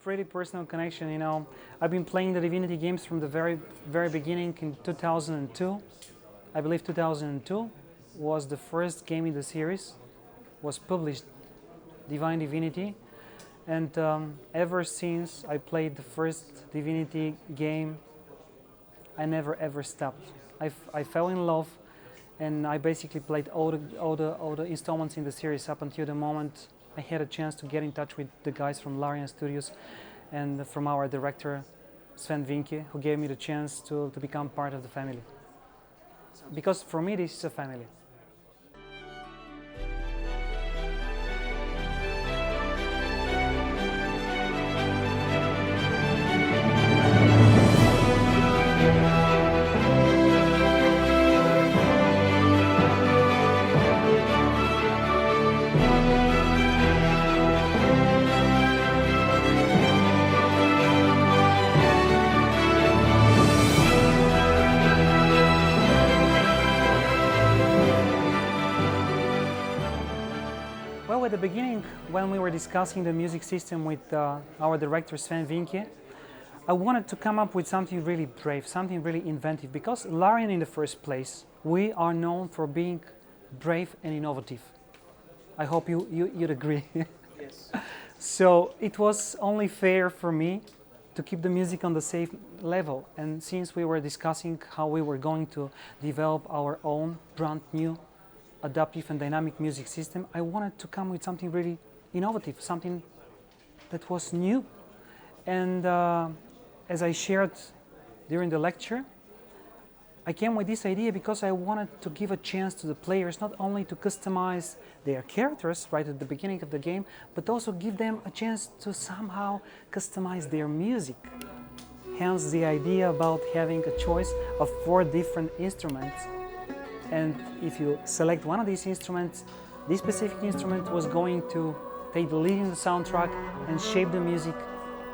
pretty personal connection. I've been playing the Divinity games from the very beginning in 2002. I believe 2002 was the first game in the series, was published, Divine Divinity. And ever since I played the first Divinity game, I never ever stopped. I fell in love, and I basically played all the installments in the series up until the moment I had a chance to get in touch with the guys from Larian Studios and from our director Sven Vinke, who gave me the chance to become part of the family. Because for me this is a family. Well, at the beginning, when we were discussing the music system with our director Sven Vinke, I wanted to come up with something really brave, something really inventive, because Larian in the first place, we are known for being brave and innovative. I hope you'd agree. Yes. So it was only fair for me to keep the music on the same level, and since we were discussing how we were going to develop our own brand new adaptive and dynamic music system, I wanted to come with something really innovative, something that was new. And as I shared during the lecture, I came with this idea because I wanted to give a chance to the players not only to customize their characters right at the beginning of the game, but also give them a chance to somehow customize their music. Hence the idea about having a choice of 4 different instruments. And if you select one of these instruments, this specific instrument was going to take the lead in the soundtrack and shape the music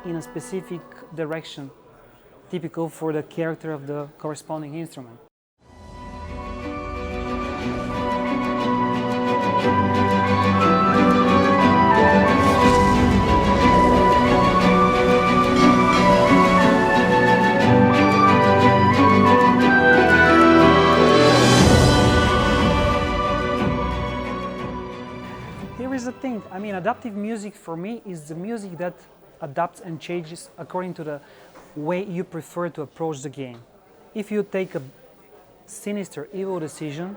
in a specific direction, typical for the character of the corresponding instrument. Here is the thing, I mean, adaptive music for me is the music that adapts and changes according to the way you prefer to approach the game. If you take a sinister, evil decision,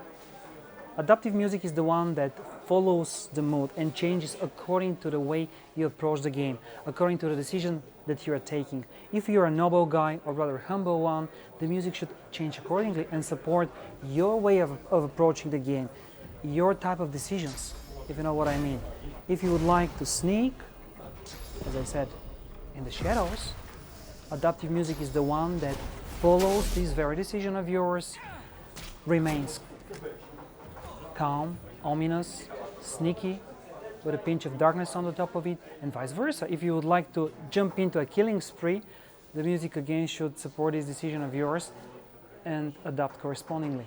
adaptive music is the one that follows the mood and changes according to the way you approach the game, according to the decision that you are taking. If you're a noble guy, or rather humble one, the music should change accordingly and support your way of approaching the game, your type of decisions, if you know what I mean. If you would like to sneak, as I said, in the shadows, adaptive music is the one that follows this very decision of yours, remains calm, ominous, sneaky, with a pinch of darkness on the top of it, and vice versa. If you would like to jump into a killing spree, the music again should support this decision of yours and adapt correspondingly.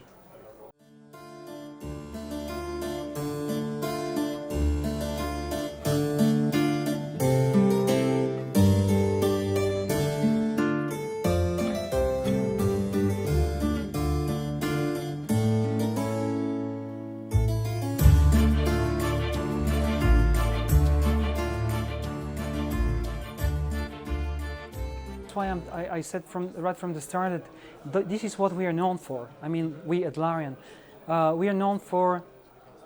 That's why I said right from the start that this is what we are known for. I mean, we at Larian, we are known for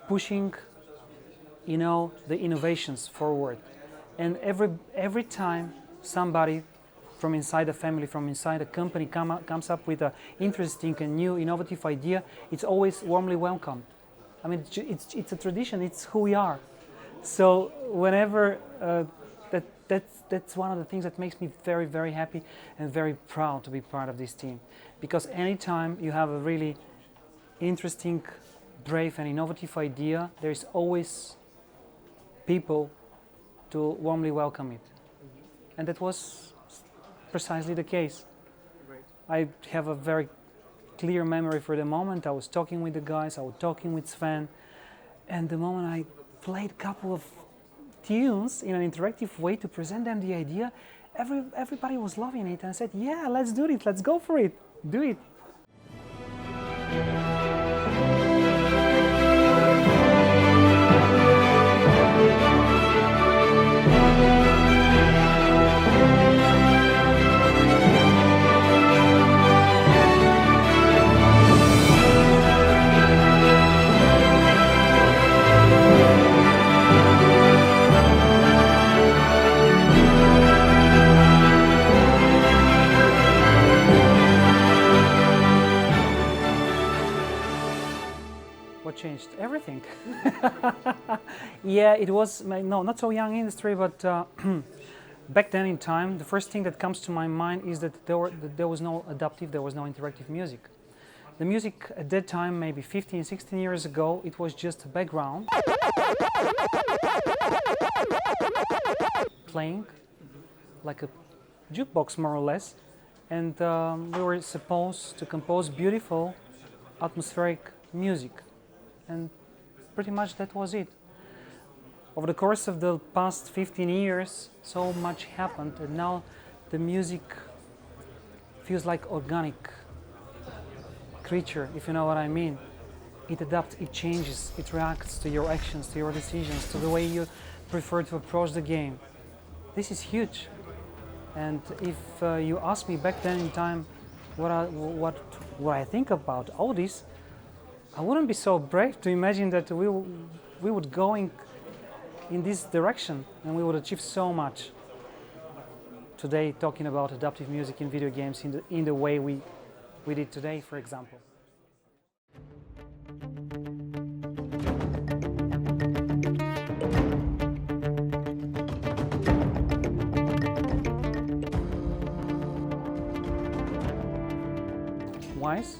pushing, the innovations forward. And every time somebody from inside the family, from inside the company comes up with an interesting and new innovative idea, it's always warmly welcomed. I mean, it's a tradition, it's who we are. So whenever that's one of the things that makes me very, very happy and very proud to be part of this team. Because anytime you have a really interesting, brave and innovative idea, there is always people to warmly welcome it. And that was precisely the case. I have a very clear memory for the moment. I was talking with the guys, I was talking with Sven, and the moment I played a couple of tunes in an interactive way to present them the idea, everybody was loving it and said, yeah, let's do it, let's go for it, do it. What changed? Everything. Yeah, it was, no, not so young industry, but back then in time, the first thing that comes to my mind is that there was no adaptive, there was no interactive music. The music at that time, maybe 15, 16 years ago, it was just a background, playing like a jukebox more or less, and we were supposed to compose beautiful atmospheric music. And pretty much that was it. Over the course of the past 15 years, so much happened, and now the music feels like organic creature, if you know what I mean. It adapts, it changes, it reacts to your actions, to your decisions, to the way you prefer to approach the game. This is huge. And if you ask me back then in time what I think about all this, I wouldn't be so brave to imagine that we would go in this direction and we would achieve so much. Today, talking about adaptive music in video games in the way we did today, for example. Wise?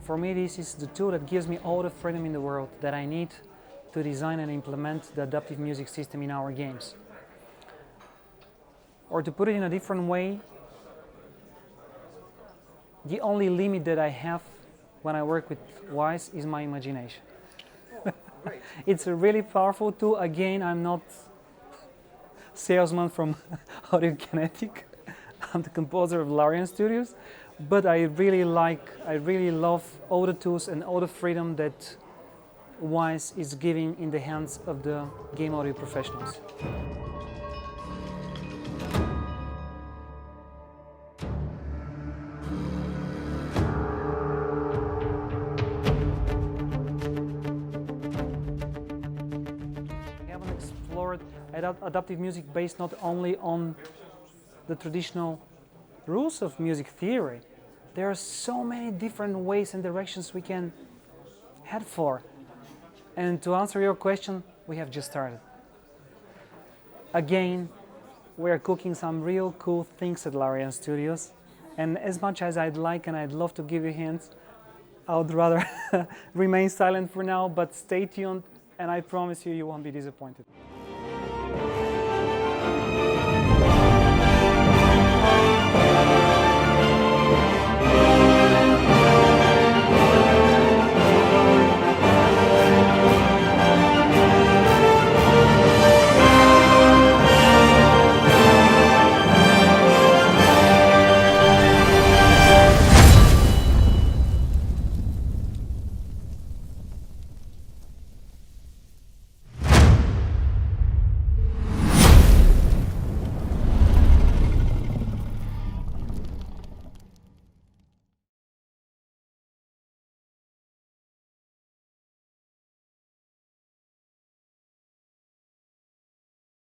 For me, this is the tool that gives me all the freedom in the world that I need to design and implement the adaptive music system in our games. Or to put it in a different way, the only limit that I have when I work with Wise is my imagination. It's a really powerful tool. Again, I'm not salesman from Audio Kinetic. I'm the composer of Larian Studios. But I really love all the tools and all the freedom that Wise is giving in the hands of the game audio professionals. We haven't explored adaptive music based not only on the traditional rules of music theory. There are so many different ways and directions we can head for. And to answer your question, we have just started. Again, we are cooking some real cool things at Larian Studios. And as much as I'd like and I'd love to give you hints, I would rather remain silent for now, but stay tuned and I promise you, you won't be disappointed.